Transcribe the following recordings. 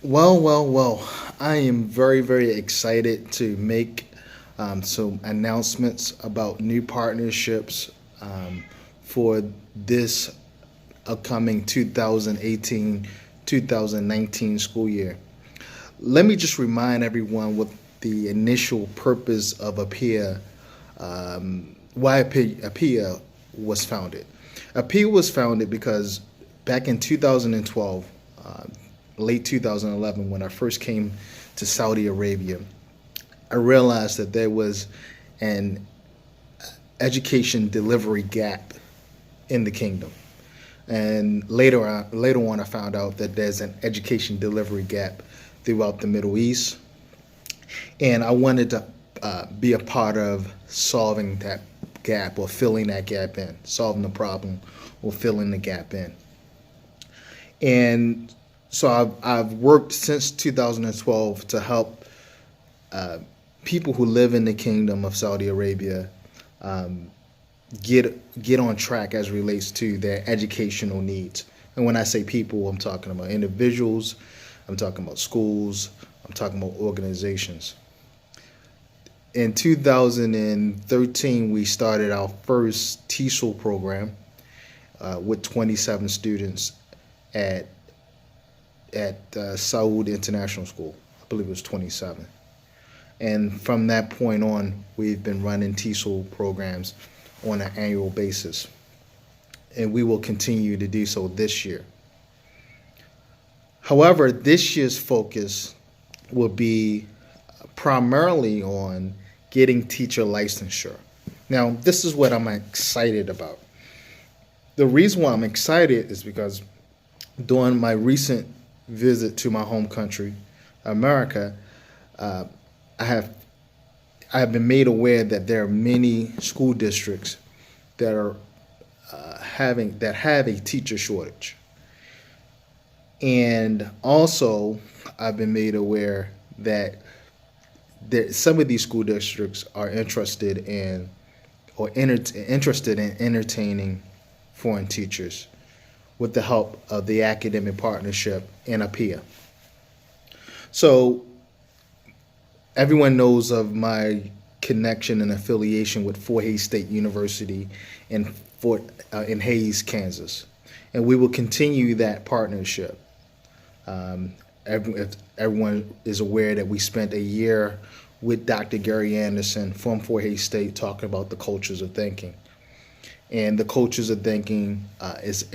Well. I am very, very excited to make some announcements about new partnerships for this upcoming 2018-2019 school year. Let me just remind everyone what the initial purpose of why APIA was founded. APIA was founded because back in 2012, late 2011, when I first came to Saudi Arabia, I realized that there was an education delivery gap in the kingdom. And later on, I found out that there's an education delivery gap throughout the Middle East, and I wanted to be a part of solving that gap or filling that gap in, solving the problem or filling the gap in. And so I've worked since 2012 to help uh, people who live in the Kingdom of Saudi Arabia um, get on track as relates to their educational needs. And when I say people, I'm talking about individuals, I'm talking about schools, I'm talking about organizations. In 2013, we started our first TESOL program with 27 students at Saud International School. I believe it was 27. And from that point on, we've been running TESOL programs on an annual basis. And we will continue to do so this year. However, this year's focus will be primarily on getting teacher licensure. Now, this is what I'm excited about. The reason why I'm excited is because during my recent visit to my home country, America, uh, I have been made aware that there are many school districts that are have a teacher shortage, and also I've been made aware that some of these school districts are interested in entertaining foreign teachers with the help of the academic partnership and APIA. So everyone knows of my connection and affiliation with Fort Hays State University in Hays, Kansas, and we will continue that partnership. If everyone is aware that we spent a year with Dr. Gary Anderson from Fort Hays State talking about the cultures of thinking, and the cultures of thinking is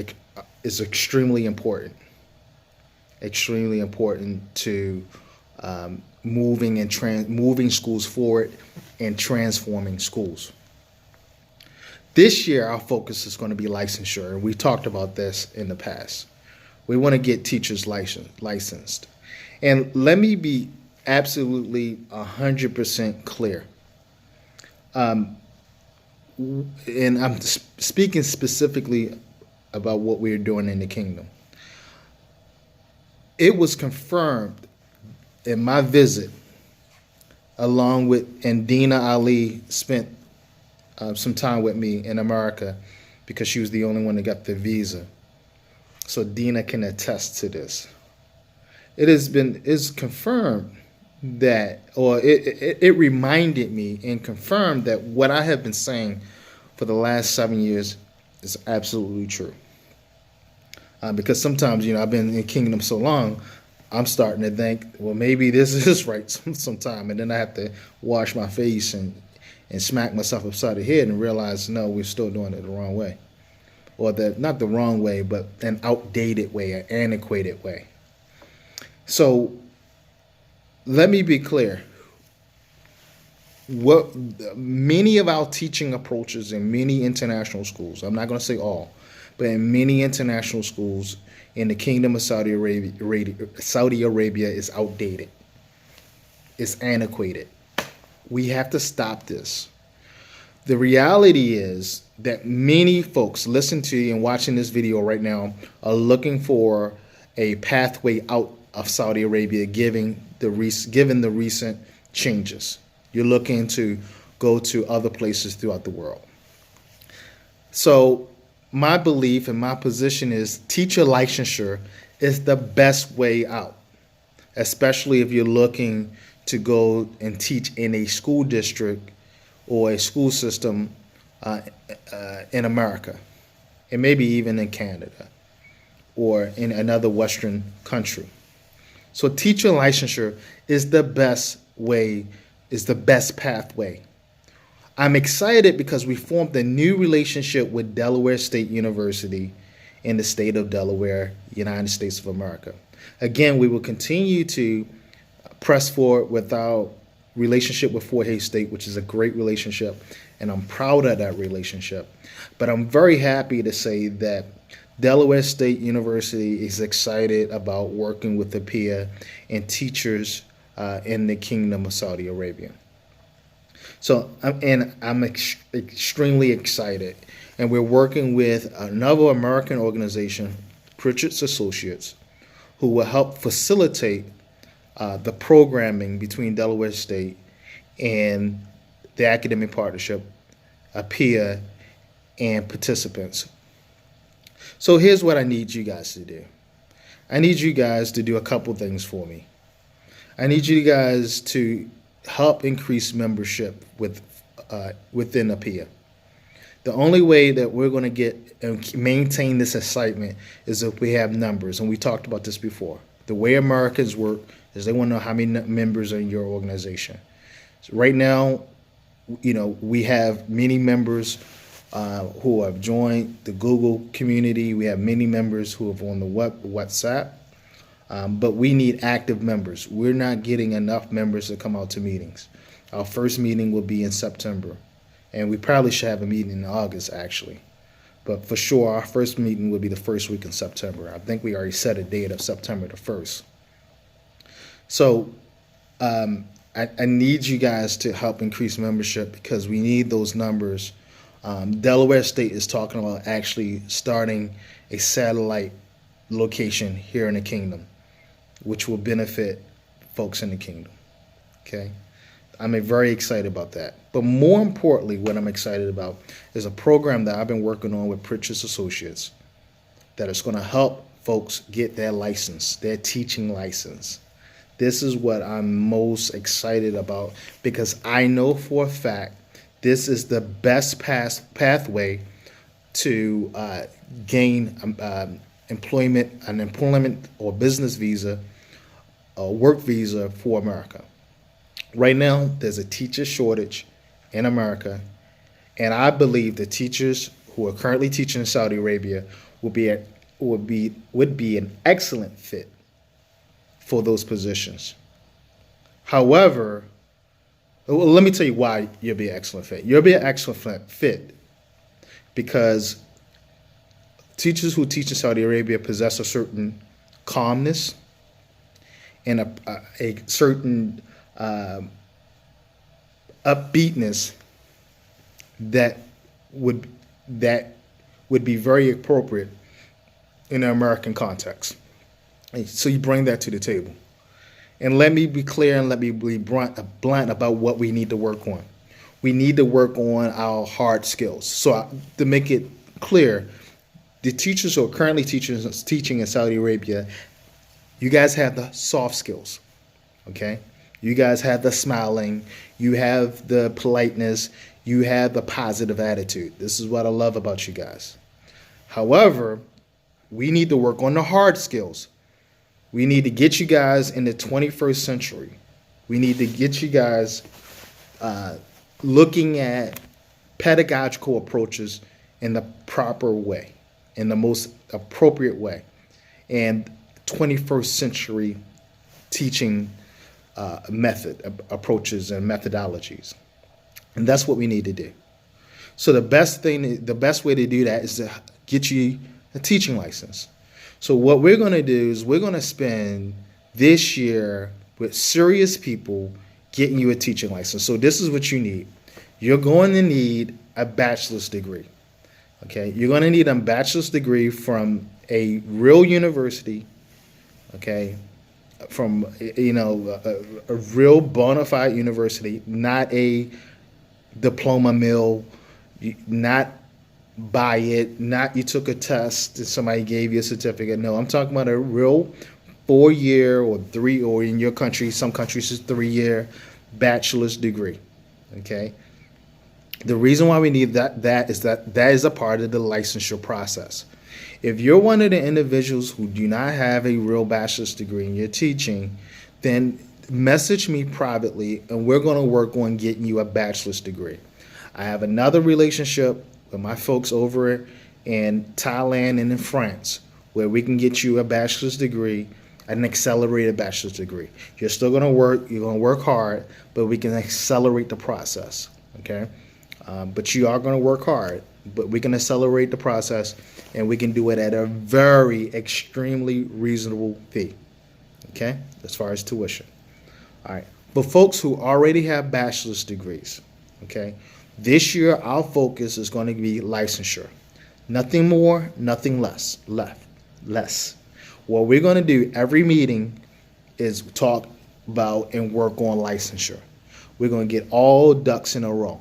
extremely important to moving schools forward and transforming schools. This year, our focus is going to be licensure, and we've talked about this in the past. We want to get teachers licensed. And let me be absolutely 100% clear. And I'm speaking specifically about what we're doing in the kingdom. It was confirmed in my visit, along with, and Dina Ali spent some time with me in America because she was the only one that got the visa. So Dina can attest to this. It's confirmed that, or it reminded me and confirmed that what I have been saying for the last 7 years is absolutely true. Because sometimes, I've been in Kingdom so long, I'm starting to think, well, maybe this is right sometime, and then I have to wash my face and smack myself upside the head and realize, no, we're still doing it the wrong way, or not the wrong way, but an outdated way, an antiquated way. So let me be clear. What many of our teaching approaches in many international schools, I'm not going to say all, but in many international schools in the Kingdom of Saudi Arabia is outdated. It's antiquated. We have to stop this. The reality is that many folks listening to you and watching this video right now are looking for a pathway out of Saudi Arabia, given the recent changes. You're looking to go to other places throughout the world. So my belief and my position is teacher licensure is the best way out. especially if you're looking to go and teach in a school district or a school system in America, and maybe even in Canada or in another Western country. So teacher licensure is the best way, is the best pathway. I'm excited because we formed a new relationship with Delaware State University in the state of Delaware, United States of America. Again, we will continue to press forward with our relationship with Fort Hays State, which is a great relationship, and I'm proud of that relationship. But I'm very happy to say that Delaware State University is excited about working with the PIA and teachers in the Kingdom of Saudi Arabia. So, I'm extremely excited. And we're working with another American organization, Pritchard's Associates, who will help facilitate the programming between Delaware State and the academic partnership, PIA, and participants. So here's what I need you guys to do. I need you guys to do a couple things for me. I need you guys to help increase membership within the PIA. The only way that we're going to get and maintain this excitement is if we have numbers, and we talked about this before. The way Americans work is they want to know how many members are in your organization. So right now, we have many members who have joined the Google community. We have many members who have on the WhatsApp, but we need active members. We're not getting enough members to come out to meetings. Our first meeting will be in September, and we probably should have a meeting in August, actually. But for sure, our first meeting will be the first week in September. I think we already set a date of September the 1st. So I need you guys to help increase membership because we need those numbers. Delaware State is talking about actually starting a satellite location here in the kingdom, which will benefit folks in the kingdom. Okay? I'm very excited about that. But more importantly, what I'm excited about is a program that I've been working on with Pritchard's Associates that is going to help folks get their license, their teaching license. This is what I'm most excited about because I know for a fact this is the best pathway to gain an employment or business visa, or work visa for America. Right now, there's a teacher shortage in America, and I believe the teachers who are currently teaching in Saudi Arabia would be an excellent fit for those positions. However, let me tell you why you'll be an excellent fit. You'll be an excellent fit because teachers who teach in Saudi Arabia possess a certain calmness and a certain upbeatness that would be very appropriate in an American context. So you bring that to the table. And let me be clear and let me be blunt about what we need to work on. We need to work on our hard skills. So to make it clear, the teachers who are currently teaching in Saudi Arabia, you guys have the soft skills, okay? You guys have the smiling, you have the politeness, you have the positive attitude. This is what I love about you guys. However, we need to work on the hard skills. We need to get you guys in the 21st century. We need to get you guys looking at pedagogical approaches in the proper way, in the most appropriate way, and 21st century teaching approaches and methodologies. And that's what we need to do. So the best way to do that is to get you a teaching license. So what we're going to do is we're going to spend this year with serious people getting you a teaching license. So this is what you need. You're going to need a bachelor's degree. Okay? You're going to need a bachelor's degree from a real university, okay? From, a real bona fide university, not a diploma mill, not buy it, not you took a test and somebody gave you a certificate. No, I'm talking about a real 4-year or 3, or in your country, some countries it's 3-year bachelor's degree. Okay. The reason why we need that is a part of the licensure process. If you're one of the individuals who do not have a real bachelor's degree and you're teaching, then message me privately and we're going to work on getting you a bachelor's degree. I have another relationship with my folks over in Thailand and in France where we can get you a bachelor's degree, an accelerated bachelor's degree. You're still going to work, you're going to work hard, but we can accelerate the process, okay? But you are going to work hard, but we can accelerate the process, and we can do it at a very extremely reasonable fee, okay, as far as tuition. All right. But folks who already have bachelor's degrees, okay, this year our focus is going to be licensure. Nothing more, nothing less. What we're going to do every meeting is talk about and work on licensure. We're going to get all ducks in a row.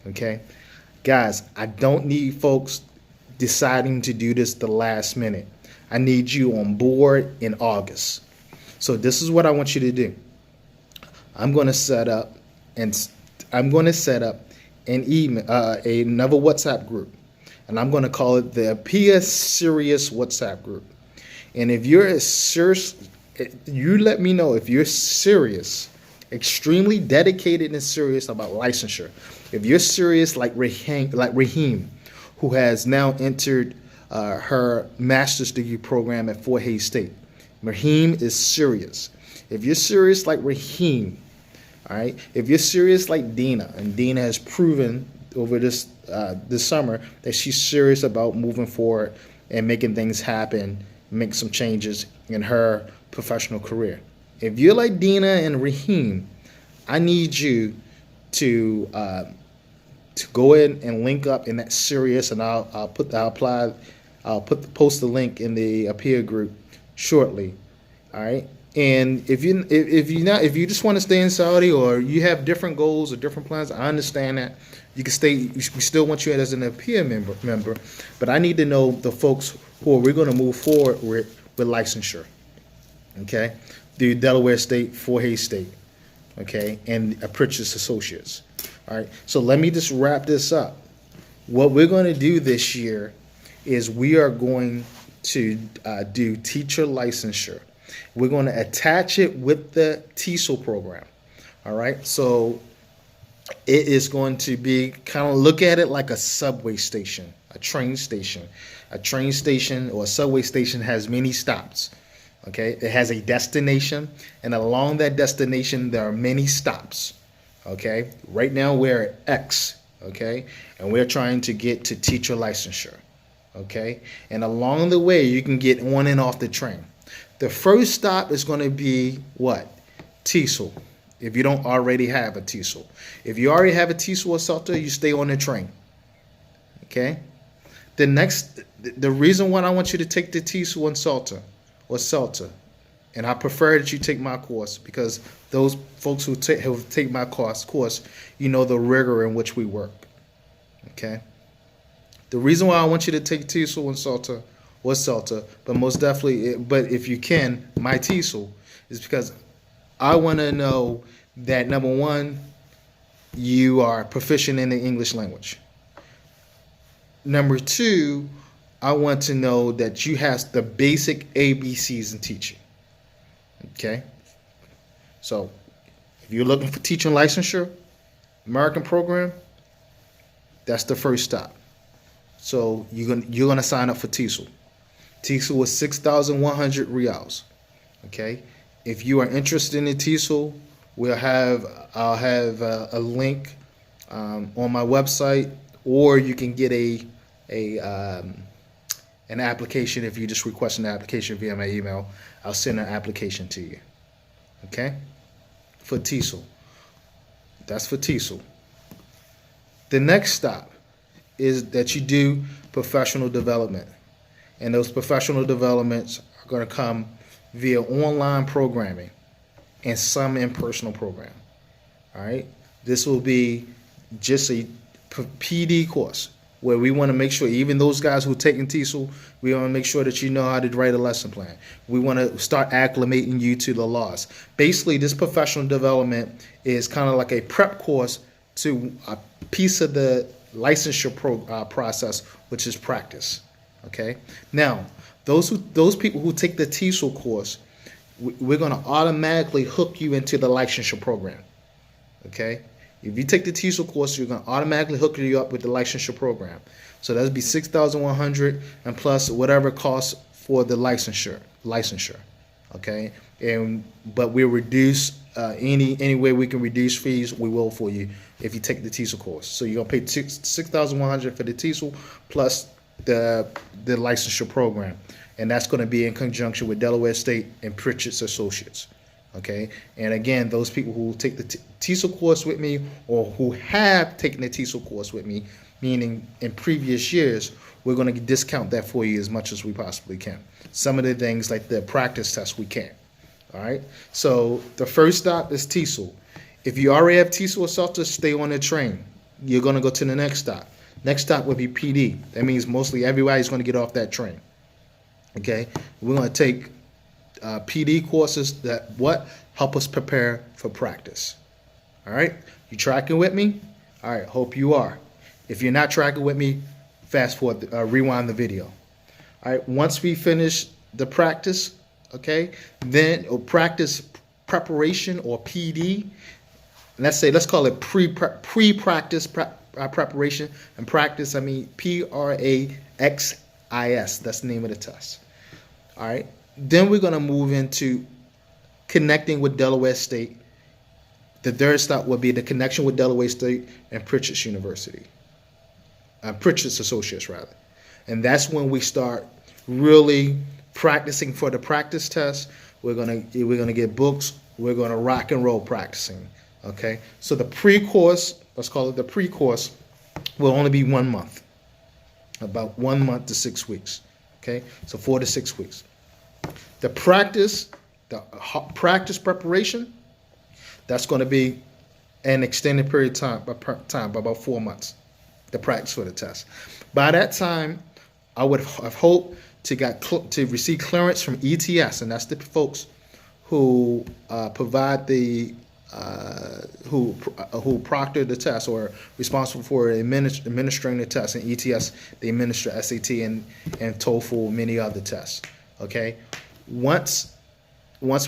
Okay, guys, I don't need folks deciding to do this the last minute. I need you on board in August. So this is what I want you to do. I'm going to set up an email, another WhatsApp group, and I'm going to call it the Appear Serious WhatsApp group. And if you're serious, you let me know if you're serious, extremely dedicated and serious about licensure. If you're serious like Raheem, who has now entered her master's degree program at Fort Hays State. Raheem is serious. If you're serious like Raheem, all right, if you're serious like Dina, and Dina has proven over this summer that she's serious about moving forward and making things happen, make some changes in her professional career. If you're like Dina and Raheem, I need you to go in and link up in that serious, and I'll post the link in the Appear group shortly. All right. And if you just want to stay in Saudi, or you have different goals or different plans, I understand that. You can stay. We still want you as an Appear member, but I need to know the folks who we're going to move forward with licensure. Okay, through Delaware State, Fort Hays State, okay, and Apprentice Associates. All right. So let me just wrap this up. What we're going to do this year is we are going to do teacher licensure. We're going to attach it with the TESOL program. All right. So it is going to be kind of, look at it like a subway station, a train station. A train station or a subway station has many stops. Okay. It has a destination, and along that destination, there are many stops. Okay. Right now we're at X. Okay. And we're trying to get to teacher licensure. Okay. And along the way, you can get on and off the train. The first stop is going to be what? TESOL. If you don't already have a TESOL. If you already have a TESOL or CELTA, you stay on the train. Okay? The reason why I want you to take the TESOL and CELTA, and I prefer that you take my course, because those folks who take my course, you know the rigor in which we work. Okay? The reason why I want you to take TESOL and CELTA, but most definitely, but if you can, my TESOL, is because I want to know that, number one, you are proficient in the English language. Number two, I want to know that you have the basic ABCs in teaching. Okay? So, if you're looking for teaching licensure, American program, that's the first stop. So, you're gonna sign up for TESOL. TESOL is 6,100 reals. Okay? If you are interested in the TESOL, I'll have a link on my website, or you can get an application. If you just request an application via my email, I'll send an application to you. Okay? For TESOL. That's for TESOL. The next stop is that you do professional development. And those professional developments are going to come via online programming and some in-personal program. All right? This will be just a PD course where we want to make sure even those guys who are taking TESOL, we want to make sure that you know how to write a lesson plan. We want to start acclimating you to the laws. Basically, this professional development is kind of like a prep course to a piece of the licensure process, which is practice. Okay. Now, those people who take the TESOL course, we're going to automatically hook you into the licensure program. Okay. If you take the TESOL course, you're going to automatically hook you up with the licensure program. So that'd be $6,100 and plus whatever costs for the licensure. Okay. But we'll reduce any way we can reduce fees, we will for you if you take the TESOL course. So you're gonna pay $6,100 for the TESOL plus the licensure program, and that's going to be in conjunction with Delaware State and Pritchett's Associates. Okay, and again, those people who take the TESOL course with me or who have taken the TESOL course with me, meaning in previous years, we're going to discount that for you as much as we possibly can. Some of the things like the practice test we can't. All right, so the first stop is TESOL. If you already have TESOL assaulters, stay on the train. You're going to go to the next stop. Next stop would be PD. That means mostly everybody's going to get off that train. Okay, we're going to take PD courses that help us prepare for practice. All right, you tracking with me? All right, hope you are. If you're not tracking with me, fast forward, rewind the video. All right, once we finish the practice, okay, then practice preparation or PD. Let's call it pre-practice preparation, and practice, I mean PRAXIS. That's the name of the test. All right. Then we're going to move into connecting with Delaware State. The third stop will be the connection with Delaware State and Pritchett's University. Pritchett's Associates, rather. And that's when we start really practicing for the practice test. We're gonna get books. We're going to rock and roll practicing. Okay. So the pre-course, let's call it the pre-course, will only be 1 month. About 1 month to 6 weeks. Okay. So 4 to 6 weeks. The practice preparation, that's going to be an extended period of time, by about 4 months, the practice for the test. By that time, I would have hoped to receive clearance from ETS, and that's the folks who provide the who proctor the test or responsible for administering the test. And ETS, they administer SAT and TOEFL, many other tests. Okay. Once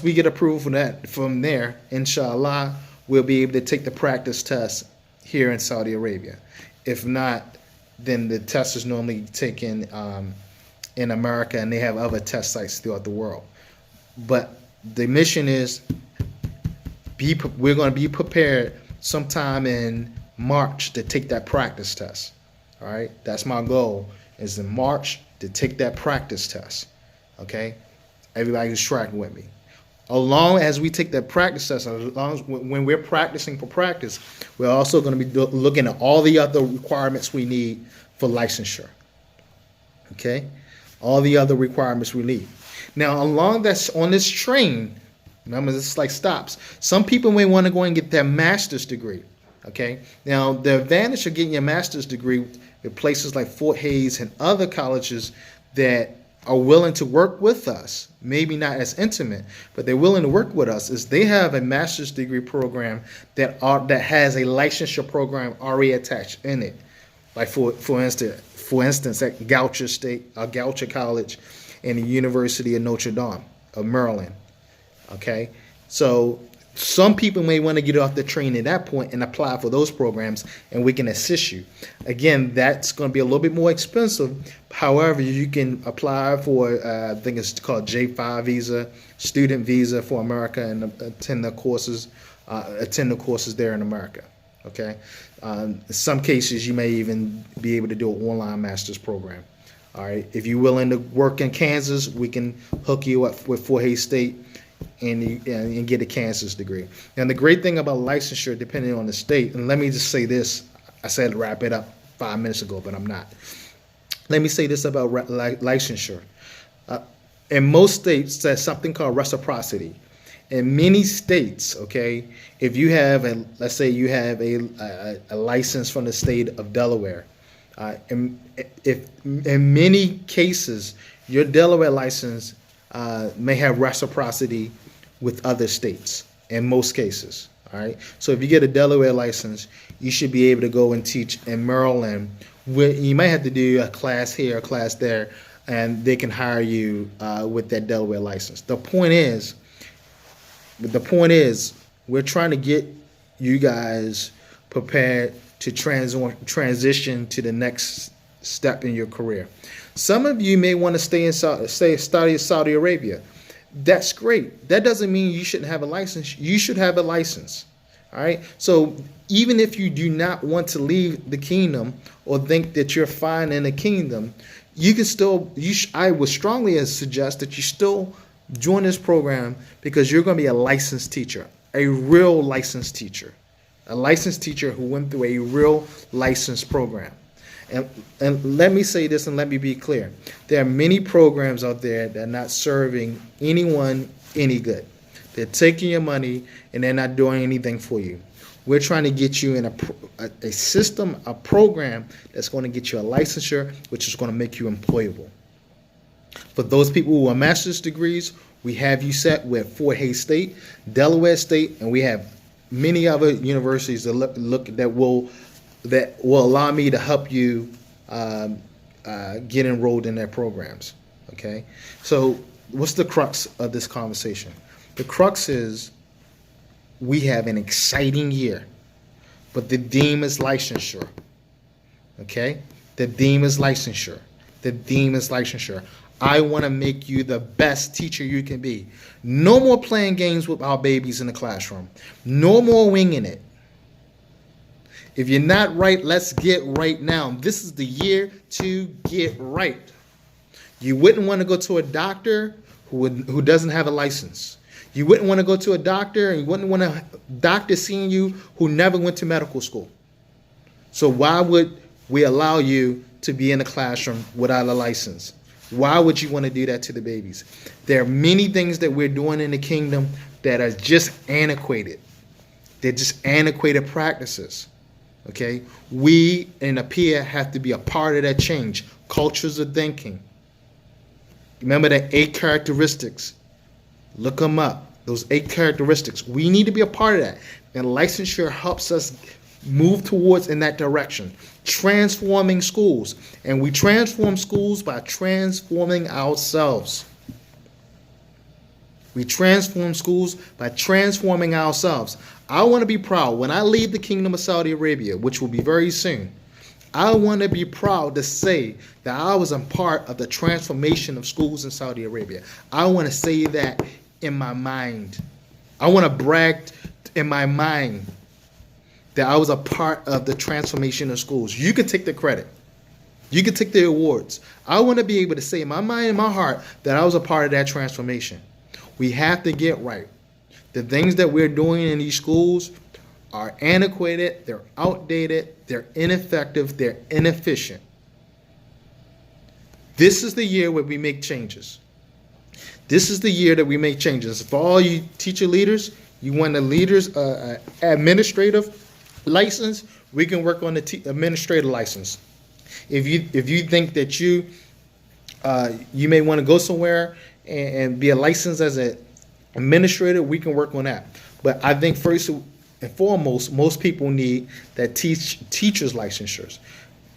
we get approval from there, inshallah, we'll be able to take the practice test here in Saudi Arabia. If not, then the test is normally taken in America, and they have other test sites throughout the world. But the mission is we're going to be prepared sometime in March to take that practice test. All right, that's my goal, is in March to take that practice test. Okay, everybody's tracking with me. Along as we take that practice test, as long as when we're practicing for practice, we're also going to be looking at all the other requirements we need for licensure. Okay, all the other requirements we need. Now, on this train, remember, this is like stops. Some people may want to go and get their master's degree. Okay, now the advantage of getting your master's degree at places like Fort Hayes and other colleges that are willing to work with us, maybe not as intimate, but they're willing to work with us, is they have a master's degree program that has a licensure program already attached in it. Like for instance, at Goucher College and the University of Notre Dame of Maryland. Okay, so some people may want to get off the train at that point and apply for those programs, and we can assist you. Again, that's going to be a little bit more expensive. However, you can apply for, I think it's called J5 visa, student visa for America, and attend the courses there in America. Okay, in some cases, you may even be able to do an online master's program. All right, if you're willing to work in Kansas, we can hook you up with Fort Hays State and get a Kansas degree. And the great thing about licensure, depending on the state, and let me just say this, I said to wrap it up 5 minutes ago, but I'm not. Let me say this about licensure. In most states, there's something called reciprocity. In many states, okay, if you have let's say you have a license from the state of Delaware, If in many cases your Delaware license may have reciprocity with other states in most cases. All right. So if you get a Delaware license, you should be able to go and teach in Maryland. Where you might have to do a class here, a class there, and they can hire you with that Delaware license. The point is, we're trying to get you guys prepared to transition to the next step in your career. Some of you may want to stay in study Saudi Arabia. That's great. That doesn't mean you shouldn't have a license. You should have a license. All right. So even if you do not want to leave the kingdom or think that you're fine in the kingdom, you can still. I would strongly suggest that you still join this program because you're going to be a licensed teacher, a real licensed teacher, who went through a real licensed program. And let me say this and let me be clear. There are many programs out there that are not serving anyone any good. They're taking your money and they're not doing anything for you. We're trying to get you in a system, a program that's going to get you a licensure, which is going to make you employable. For those people who are master's degrees, we have you set with Fort Hays State, Delaware State, and we have many other universities that will allow me to help you get enrolled in their programs. Okay, so what's the crux of this conversation? The crux is we have an exciting year, but the theme is licensure. Okay, the theme is licensure. The theme is licensure. I want to make you the best teacher you can be. No more playing games with our babies in the classroom. No more winging it. If you're not right, let's get right now. This is the year to get right. You wouldn't want to go to a doctor who doesn't have a license. You wouldn't want to go to a doctor, and you wouldn't want a doctor seeing you who never went to medical school. So why would we allow you to be in the classroom without a license? Why would you want to do that to the babies? There are many things that we're doing in the kingdom that are just antiquated. They're just antiquated practices. Okay? We in APIA have to be a part of that change. Cultures of thinking. Remember the 8 characteristics. Look them up. Those 8 characteristics. We need to be a part of that. And licensure helps us move towards in that direction. Transforming schools. And we transform schools by transforming ourselves. We transform schools by transforming ourselves. I want to be proud when I leave the Kingdom of Saudi Arabia, which will be very soon. I want to be proud to say that I was a part of the transformation of schools in Saudi Arabia. I want to say that in my mind. I want to brag in my mind that I was a part of the transformation of schools. You can take the credit. You can take the awards. I want to be able to say in my mind and my heart that I was a part of that transformation. We have to get right. The things that we're doing in these schools are antiquated, they're outdated, they're ineffective, they're inefficient. This is the year where we make changes. This is the year that we make changes. For all you teacher leaders, you want a leader's administrative license, we can work on the administrative license. If you think that you may want to go somewhere and be a license as an administrator, we can work on that. But I think first and foremost, most people need that teacher's licensures.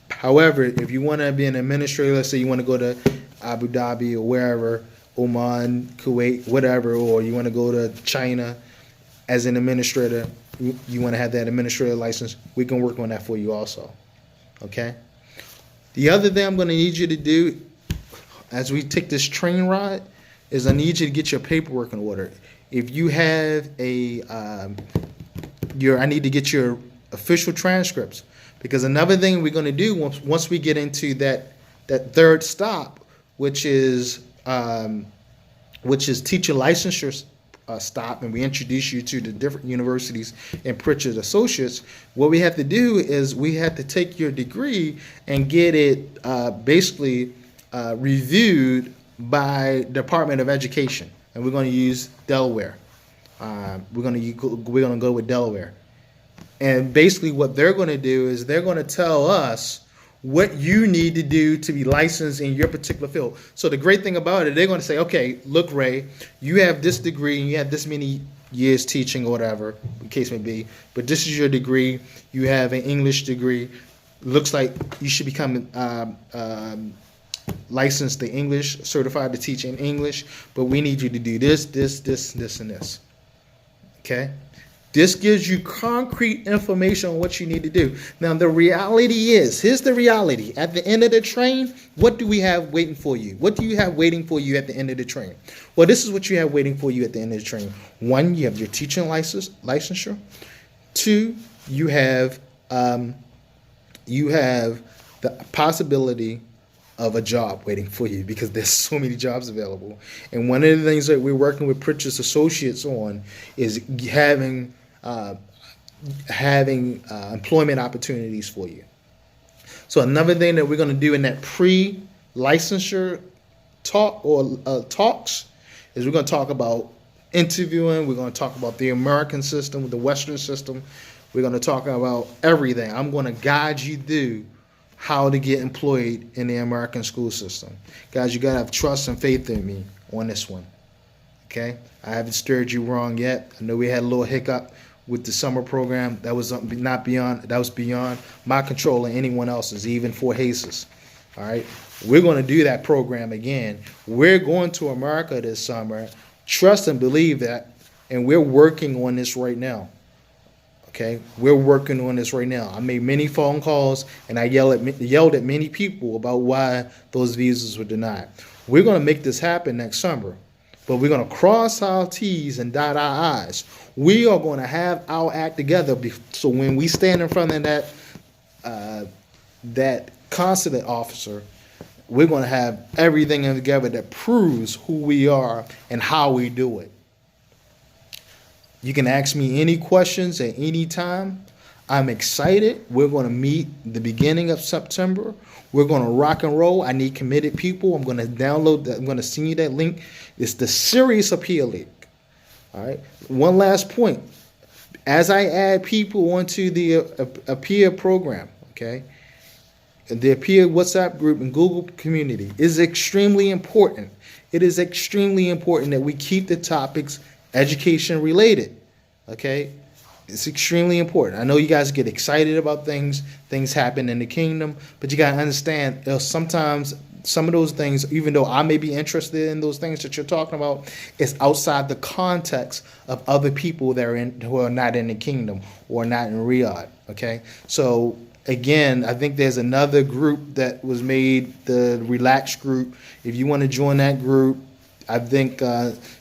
However, if you want to be an administrator, let's say you want to go to Abu Dhabi or wherever, Oman, Kuwait, whatever, or you want to go to China as an administrator, you want to have that administrator license, we can work on that for you also. Okay? The other thing I'm going to need you to do as we take this train ride is I need you to get your paperwork in order. If you have I need to get your official transcripts, because another thing we're going to do once we get into that third stop, which is teacher licensure stop, and we introduce you to the different universities and Pritchard Associates. What we have to do is we have to take your degree and get it basically reviewed by Department of Education, and we're going to use Delaware. We're going to go with Delaware, and basically what they're going to do is they're going to tell us what you need to do to be licensed in your particular field. So the great thing about it, they're going to say, okay, look, Ray, you have this degree and you have this many years teaching or whatever the case may be, but this is your degree. You have an English degree. Looks like you should become licensed in English, certified to teach in English, but we need you to do this, this, this, this, and this. Okay? This gives you concrete information on what you need to do. Now, the reality is, here's the reality. At the end of the train, what do we have waiting for you? What do you have waiting for you at the end of the train? Well, this is what you have waiting for you at the end of the train. One, you have your teaching licensure. Two, you have the possibility of a job waiting for you, because there's so many jobs available. And one of the things that we're working with Pritchard's Associates on is having employment opportunities for you. So another thing that we're going to do in that pre-licensure talks is we're going to talk about interviewing. We're going to talk about the American system, the Western system. We're going to talk about everything. I'm going to guide you through how to get employed in the American school system. Guys, you got to have trust and faith in me on this one. Okay? I haven't steered you wrong yet. I know we had a little hiccup with the summer program. That was beyond my control and anyone else's, even for HACES. All right? We're going to do that program again. We're going to America this summer. Trust and believe that, and we're working on this right now. Okay, we're working on this right now. I made many phone calls and I yelled at many people about why those visas were denied. We're going to make this happen next summer, but we're going to cross our T's and dot our I's. We are going to have our act together, so when we stand in front of that consulate officer, we're going to have everything together that proves who we are and how we do it. You can ask me any questions at any time. I'm excited. We're going to meet the beginning of September. We're going to rock and roll. I need committed people. I'm going to download that. I'm going to send you that link. It's the Serious Appeal link. All right. One last point. As I add people onto the Appeal program, okay, the Appeal WhatsApp group and Google community is extremely important. It is extremely important that we keep the topics education related. Okay, it's extremely important. I know you guys get excited about things happen in the kingdom, but you got to understand, sometimes some of those things, even though I may be interested in those things that you're talking about, it's outside the context of other people that are who are not in the kingdom or not in Riyadh. Okay, so again, I think there's another group that was made, the Relax group. If you want to join that group, I think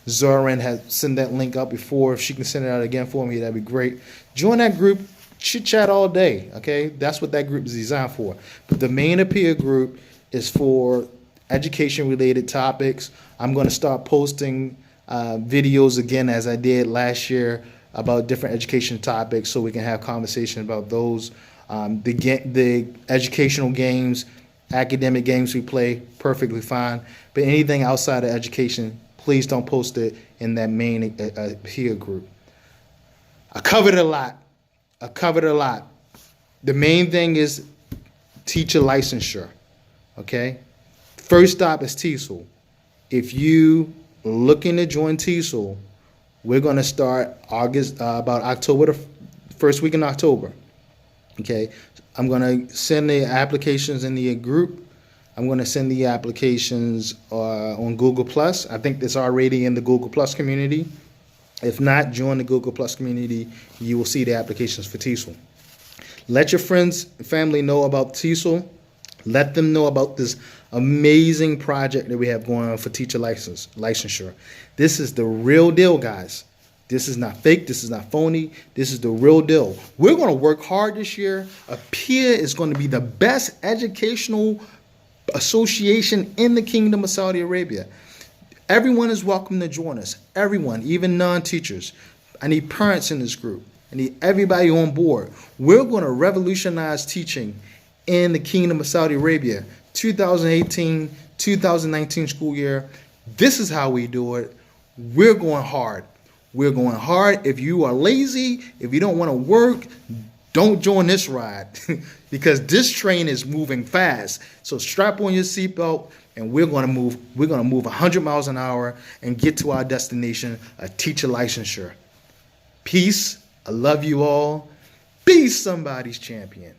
Zoran has sent that link out before. If she can send it out again for me, that'd be great. Join that group, chit chat all day, okay? That's what that group is designed for. But the main Appeal group is for education-related topics. I'm going to start posting videos again, as I did last year, about different education topics, so we can have conversation about those. The educational games, academic games we play, perfectly fine. But anything outside of education, please don't post it in that main Appeal group. I covered a lot. The main thing is teacher licensure. Okay? First stop is TESOL. If you are looking to join TESOL, we're going to start about October, the first week in October. Okay? I'm going to send the applications in the group. I'm going to send the applications on Google+. I think it's already in the Google+ community. If not, join the Google+ community. You will see the applications for TESOL. Let your friends and family know about TESOL. Let them know about this amazing project that we have going on for teacher licensure. This is the real deal, guys. This is not fake. This is not phony. This is the real deal. We're going to work hard this year. Appeal is going to be the best educational association in the Kingdom of Saudi Arabia. Everyone is welcome to join us. Everyone, even non-teachers. I need parents in this group. I need everybody on board. We're going to revolutionize teaching in the Kingdom of Saudi Arabia. 2018, 2019 school year. This is how we do it. We're going hard. We're going hard. If you are lazy, if you don't want to work, Don't join this ride because this train is moving fast. So strap on your seatbelt and we're going to move. We're going to move 100 miles an hour and get to our destination, a teacher licensure. Peace. I love you all. Be somebody's champion.